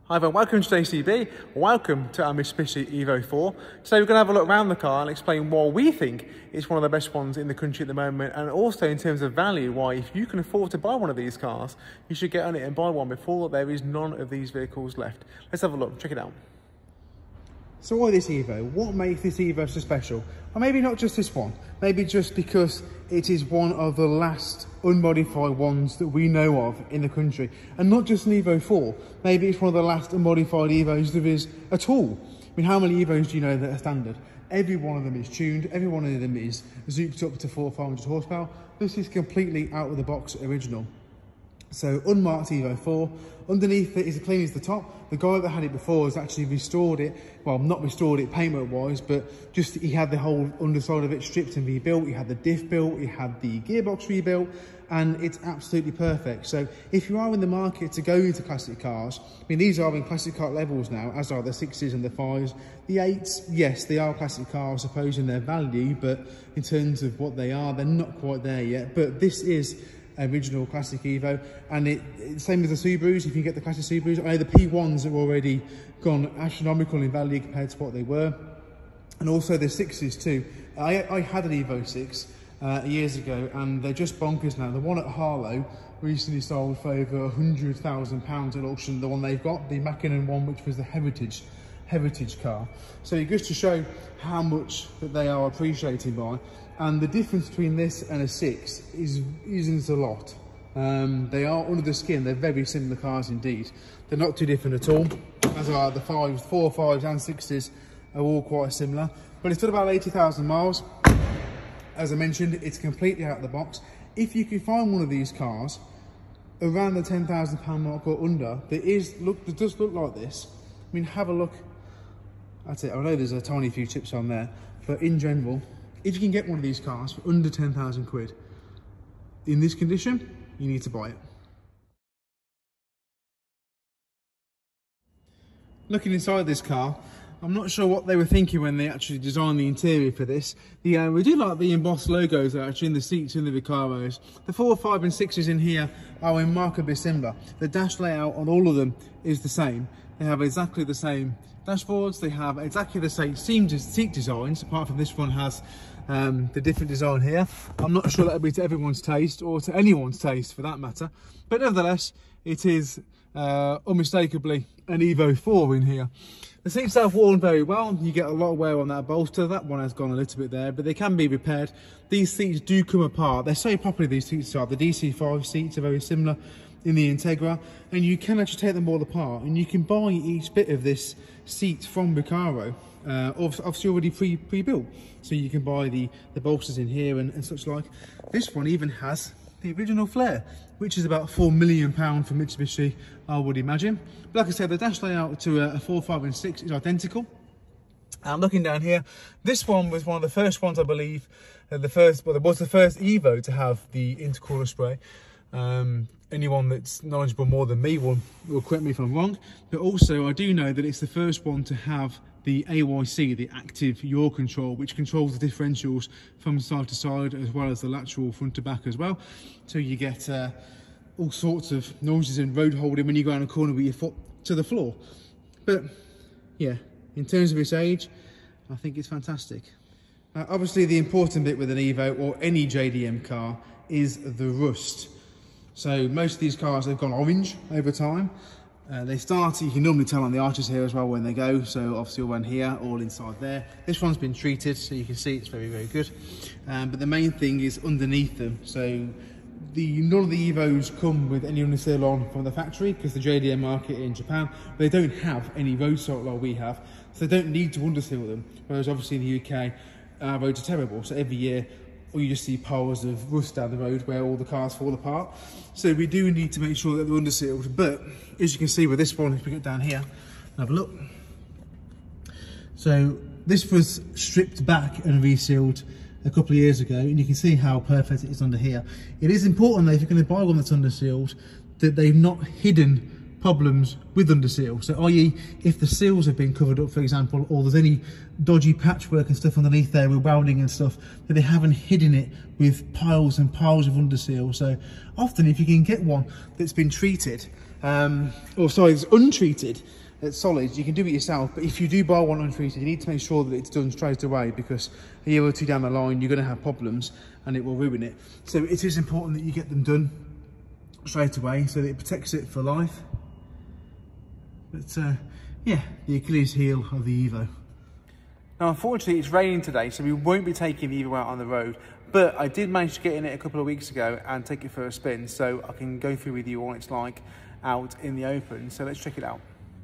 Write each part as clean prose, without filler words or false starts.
Hi everyone, welcome to JCB, welcome to our Mitsubishi Evo 4. So we're going to have a look around the car and explain why we think it's one of the best ones in the country at the moment, and also in terms of value, why if you can afford to buy one of these cars, you should get on it and buy one before there is none of these vehicles left. Let's have a look, check it out. So why this Evo? What makes this Evo so special? Or maybe not just this one, maybe just because it is one of the last unmodified ones that we know of in the country. And not just an Evo 4, maybe it's one of the last unmodified Evos there is at all. I mean, how many Evos do you know that are standard? Every one of them is tuned, every one of them is zooped up to 400 or 500 horsepower. This is completely out of the box original. So unmarked Evo 4, underneath it is as clean as the top. The guy that had it before has actually restored it, well, not restored it paintwork wise, but just he had the whole underside of it stripped and rebuilt. He had the diff built, he had the gearbox rebuilt, and it's absolutely perfect. So if you are in the market to go into classic cars, I mean, these are in classic car levels now, as are the 6s and the 5s. The 8s, yes, they are classic cars, I suppose, in their value, but in terms of what they are, they're not quite there yet. But this is original classic Evo, and it's same as the Subarus. If you get the classic Subarus, I know the P1s have already gone astronomical in value compared to what they were, and also the 6s too. I had an Evo 6 years ago, and they're just bonkers now. The one at Harlow recently sold for over £100,000 at auction. The one they've got, the Mackinnon one, which was the heritage car. So it goes to show how much that they are appreciated by. And the difference between this and a 6 isn't a lot. They are under the skin, they're very similar cars indeed. They're not too different at all, as are the 5s, 4, 5s and 6s are all quite similar. But it's done about 80,000 miles. As I mentioned, it's completely out of the box. If you can find one of these cars around the £10,000 mark or under, that does look like this. I mean, have a look. That's it. I know there's a tiny few chips on there, but in general, if you can get one of these cars for under 10,000 quid in this condition, you need to buy it. Looking inside this car, I'm not sure what they were thinking when they actually designed the interior for this. We do like the embossed logos that are actually in the seats in the Vicaros. The 4, 5 and 6s in here are remarkably similar. The dash layout on all of them is the same. They have exactly the same dashboards, they have exactly the same seat designs, apart from this one has the different design here. I'm not sure that'll be to everyone's taste, or to anyone's taste for that matter, but nevertheless, it is unmistakably an Evo 4 in here. The seats are worn very well. You get a lot of wear on that bolster. That one has gone a little bit there, but they can be repaired. These seats do come apart. They're so popular, these seats are. The DC5 seats are very similar in the Integra, and you can actually take them all apart, and you can buy each bit of this seat from Recaro, obviously already pre-built. So you can buy the bolsters in here and such like. This one even has the original flare, which is about £4 million for Mitsubishi, I would imagine. But like I said, the dash layout to a 4, 5 and 6 is identical. I'm looking down here. This one was one of the first ones, I believe, it was the first Evo to have the intercooler spray. Anyone that's knowledgeable more than me will correct me if I'm wrong, but also I do know that it's the first one to have the AYC, the active yaw control, which controls the differentials from side to side as well as the lateral front to back as well. So you get all sorts of noises and road holding when you go around a corner with your foot to the floor. But yeah, in terms of its age, I think it's fantastic. Now, obviously the important bit with an Evo or any JDM car is the rust. So most of these cars have gone orange over time. They start, you can normally tell on the arches here as well when they go. So obviously all around here, all inside there. This one's been treated, so you can see it's very, very good. But the main thing is underneath them. So none of the Evos come with any underseal on from the factory, because the JDM market in Japan, they don't have any road salt like we have. So they don't need to underseal them. Whereas obviously in the UK, our roads are terrible. So every year, or you just see piles of rust down the road where all the cars fall apart. So we do need to make sure that they're undersealed. But as you can see with this one, if we get down here and have a look. So this was stripped back and resealed a couple of years ago, and you can see how perfect it is under here. It is important though, if you're going to buy one that's undersealed, that they've not hidden problems with underseal. So i.e. if the seals have been covered up, for example, or there's any dodgy patchwork and stuff underneath there with welding and stuff, that they haven't hidden it with piles and piles of underseal. So often if you can get one that's been treated or sorry, it's untreated, it's solid, you can do it yourself, but if you do buy one untreated, you need to make sure that it's done straight away, because a year or two down the line, you're going to have problems and it will ruin it. So it is important that you get them done straight away so that it protects it for life. But yeah, the Achilles heel of the Evo. Now, unfortunately, it's raining today, so we won't be taking the Evo out on the road, but I did manage to get in it a couple of weeks ago and take it for a spin, so I can go through with you what it's like out in the open. So let's check it out.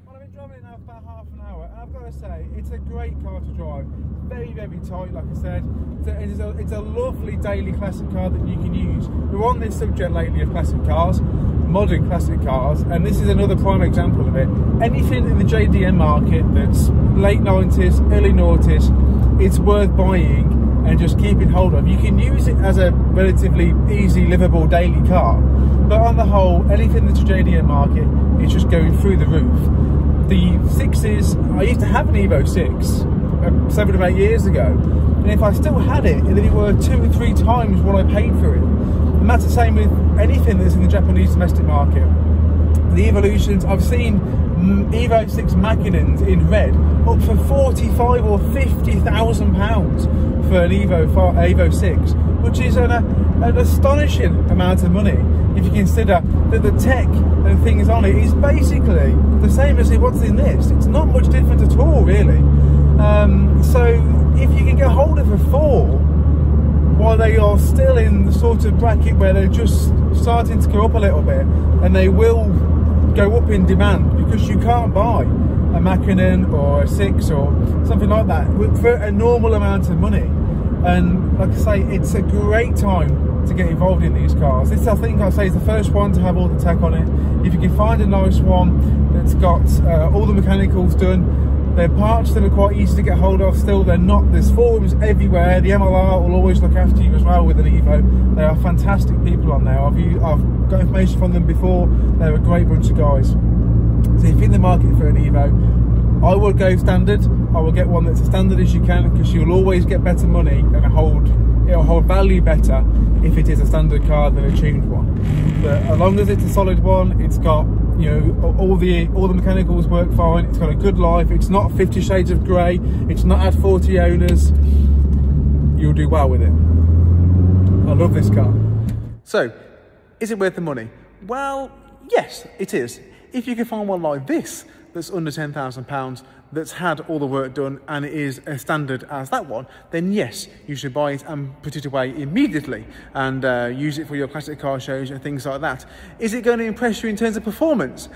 Well, I've been driving it now for about half an hour, and I've got to say, it's a great car to drive. Very, very tight, like I said. It's a lovely daily classic car that you can use. We're on this subject lately of classic cars, modern classic cars, and this is another prime example of it. Anything in the JDM market that's late 90s, early noughties, it's worth buying and just keeping hold of. You can use it as a relatively easy, livable daily car, but on the whole, anything that's a JDM market is just going through the roof. The 6s, I used to have an Evo 6 7 or 8 years ago, and if I still had it, it'd be worth 2 or 3 times what I paid for it. And that's the same with anything that's in the Japanese domestic market. The Evolutions, I've seen Evo 6 Machinons in red up for 45 or 50,000 pounds for an Evo 6, which is an astonishing amount of money if you consider that the tech and things on it is basically the same as what's in this. It's not much different at all, really. So if you can get hold of a 4 while they are still in the sort of bracket where they're just starting to go up a little bit, and they will go up in demand, because you can't buy a Machinon or a 6 or something like that for a normal amount of money. And like I say, it's a great time to get involved in these cars. This, I think I'll say, is the first one to have all the tech on it. If you can find a nice one that's got all the mechanicals done, they're parts that are quite easy to get hold of still. They're not, there's forums everywhere. The MLR will always look after you as well with an Evo. They are fantastic people on there. I've got information from them before. They're a great bunch of guys. So if you're in the market for an Evo, I will go standard. I will get one that's as standard as you can, because you'll always get better money and it'll hold value better if it is a standard car than a tuned one. But as long as it's a solid one, it's got, you know, all the mechanicals work fine, it's got a good life, it's not 50 shades of grey, it's not had 40 owners, you'll do well with it. I love this car. So, is it worth the money? Well, yes, it is. If you can find one like this that's under £10,000, that's had all the work done and it is as standard as that one, then yes, you should buy it and put it away immediately and use it for your classic car shows and things like that. Is it going to impress you in terms of performance?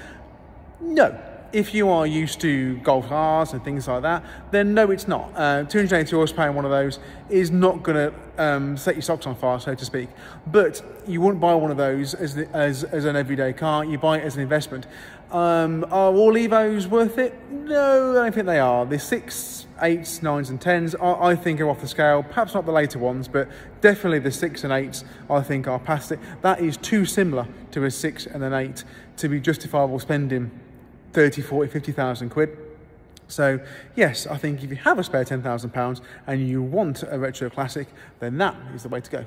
No. If you are used to golf cars and things like that, then no, it's not. 280 horsepower in one of those is not going to set your socks on fire, so to speak. But you wouldn't buy one of those as an everyday car. You buy it as an investment. Are all Evos worth it? No, I don't think they are. The 6, 8s, 9s and 10s, I think are off the scale. Perhaps not the later ones, but definitely the 6 and 8s, I think, are past it. That is too similar to a 6 and an 8 to be justifiable spending 30, 40, 50,000 quid. So yes, I think if you have a spare £10,000 and you want a retro classic, then that is the way to go.